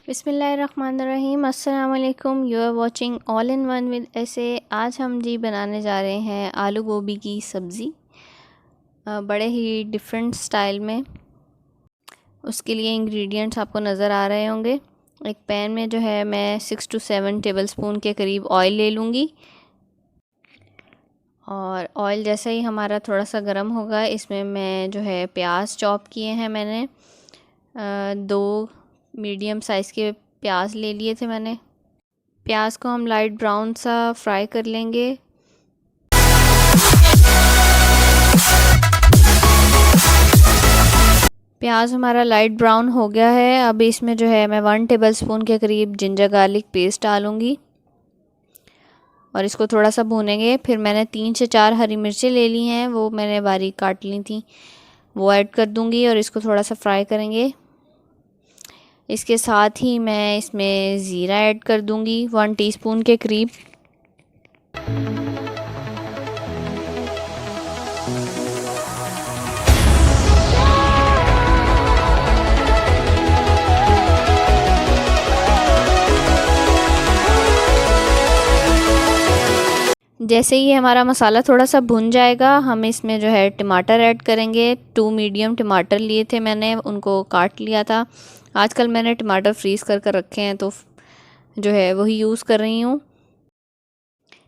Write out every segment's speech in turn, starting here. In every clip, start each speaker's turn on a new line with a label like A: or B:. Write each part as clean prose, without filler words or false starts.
A: बिस्मिल्लाहिर्रहमानिर्रहीम। अस्सलाम वालेकुम। You are watching all in one with ऐसे। आज हम जी बनाने जा रहे हैं आलू गोभी की सब्ज़ी, बड़े ही डिफरेंट स्टाइल में। उसके लिए इंग्रेडिएंट्स आपको नज़र आ रहे होंगे। एक पैन में जो है मैं 6 to 7 टेबलस्पून के करीब ऑयल ले लूँगी, और ऑयल जैसे ही हमारा थोड़ा सा गर्म होगा, इसमें मैं जो है प्याज चॉप किए हैं मैंने, 2 मीडियम साइज़ के प्याज ले लिए थे मैंने। प्याज को हम लाइट ब्राउन सा फ्राई कर लेंगे। प्याज हमारा लाइट ब्राउन हो गया है। अब इसमें जो है मैं 1 टेबलस्पून के करीब जिंजर गार्लिक पेस्ट डालूँगी और इसको थोड़ा सा भूनेंगे। फिर मैंने 3 से 4 हरी मिर्चें ले ली हैं, वो मैंने बारीक काट ली थी, वो ऐड कर दूँगी और इसको थोड़ा सा फ्राई करेंगे। इसके साथ ही मैं इसमें ज़ीरा ऐड कर दूँगी 1 टीस्पून के करीब। जैसे ही हमारा मसाला थोड़ा सा भुन जाएगा, हम इसमें जो है टमाटर ऐड करेंगे। 2 मीडियम टमाटर लिए थे मैंने, उनको काट लिया था। आजकल मैंने टमाटर फ्रीज़ कर रखे हैं, तो जो है वही यूज़ कर रही हूँ।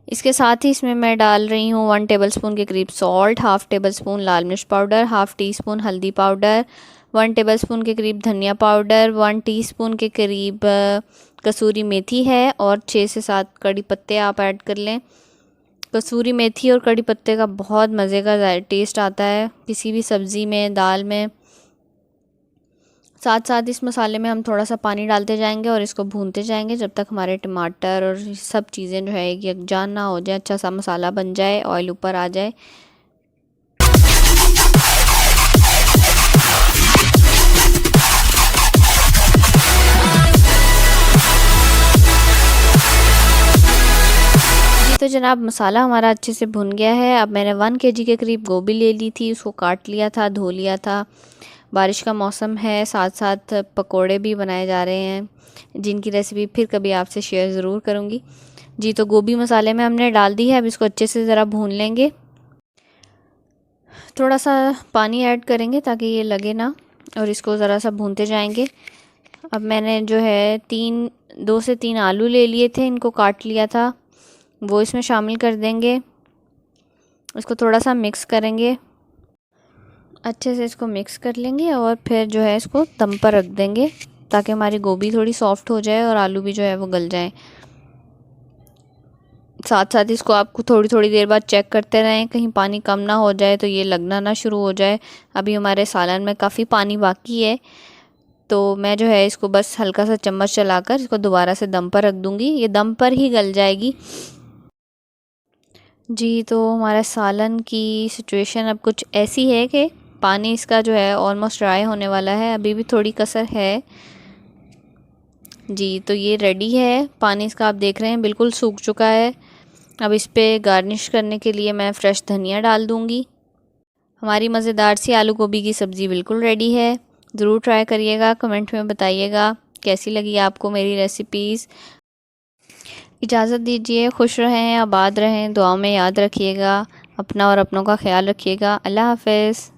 A: इसके साथ ही इसमें मैं डाल रही हूँ 1 टेबलस्पून के करीब सॉल्ट, हाफ़ टेबलस्पून लाल मिर्च पाउडर, हाफ़ टीस्पून हल्दी पाउडर, 1 टेबलस्पून के करीब धनिया पाउडर, 1 टीस्पून के करीब कसूरी मेथी है, और 6 से 7 कड़ी पत्ते आप ऐड कर लें। कसूरी मेथी और कड़ी पत्ते का बहुत मज़े का टेस्ट आता है किसी भी सब्ज़ी में, दाल में। साथ साथ इस मसाले में हम थोड़ा सा पानी डालते जाएंगे और इसको भूनते जाएंगे जब तक हमारे टमाटर और सब चीज़ें जो है यकजान ना हो जाए, अच्छा सा मसाला बन जाए, ऑयल ऊपर आ जाए। तो जनाब मसाला हमारा अच्छे से भुन गया है। अब मैंने 1 केजी के करीब गोभी ले ली थी, उसको काट लिया था, धो लिया था। बारिश का मौसम है, साथ साथ पकोड़े भी बनाए जा रहे हैं, जिनकी रेसिपी फिर कभी आपसे शेयर ज़रूर करूँगी जी। तो गोभी मसाले में हमने डाल दी है। अब इसको अच्छे से ज़रा भून लेंगे। थोड़ा सा पानी ऐड करेंगे ताकि ये लगे ना, और इसको ज़रा सा भूनते जाएंगे। अब मैंने जो है 2 से 3 आलू ले लिए थे, इनको काट लिया था, वो इसमें शामिल कर देंगे। इसको थोड़ा सा मिक्स करेंगे, अच्छे से इसको मिक्स कर लेंगे, और फिर जो है इसको दम पर रख देंगे ताकि हमारी गोभी थोड़ी सॉफ्ट हो जाए और आलू भी जो है वो गल जाए। साथ साथ इसको आपको थोड़ी थोड़ी देर बाद चेक करते रहें, कहीं पानी कम ना हो जाए तो ये लगना ना शुरू हो जाए। अभी हमारे सालन में काफ़ी पानी बाकी है, तो मैं जो है इसको बस हल्का सा चम्मच चलाकर इसको दोबारा से दम पर रख दूँगी। ये दम पर ही गल जाएगी जी। तो हमारा सालन की सिचुएशन अब कुछ ऐसी है कि पानी इसका जो है ऑलमोस्ट ड्राई होने वाला है, अभी भी थोड़ी कसर है जी। तो ये रेडी है, पानी इसका आप देख रहे हैं बिल्कुल सूख चुका है। अब इस पे गार्निश करने के लिए मैं फ़्रेश धनिया डाल दूँगी। हमारी मज़ेदार सी आलू गोभी की सब्ज़ी बिल्कुल रेडी है। ज़रूर ट्राई करिएगा, कमेंट में बताइएगा कैसी लगी आपको मेरी रेसिपीज़। इजाज़त दीजिए, खुश रहें, आबाद रहें, दुआ में याद रखिएगा, अपना और अपनों का ख्याल रखिएगा। अल्लाह हाफ़िज़।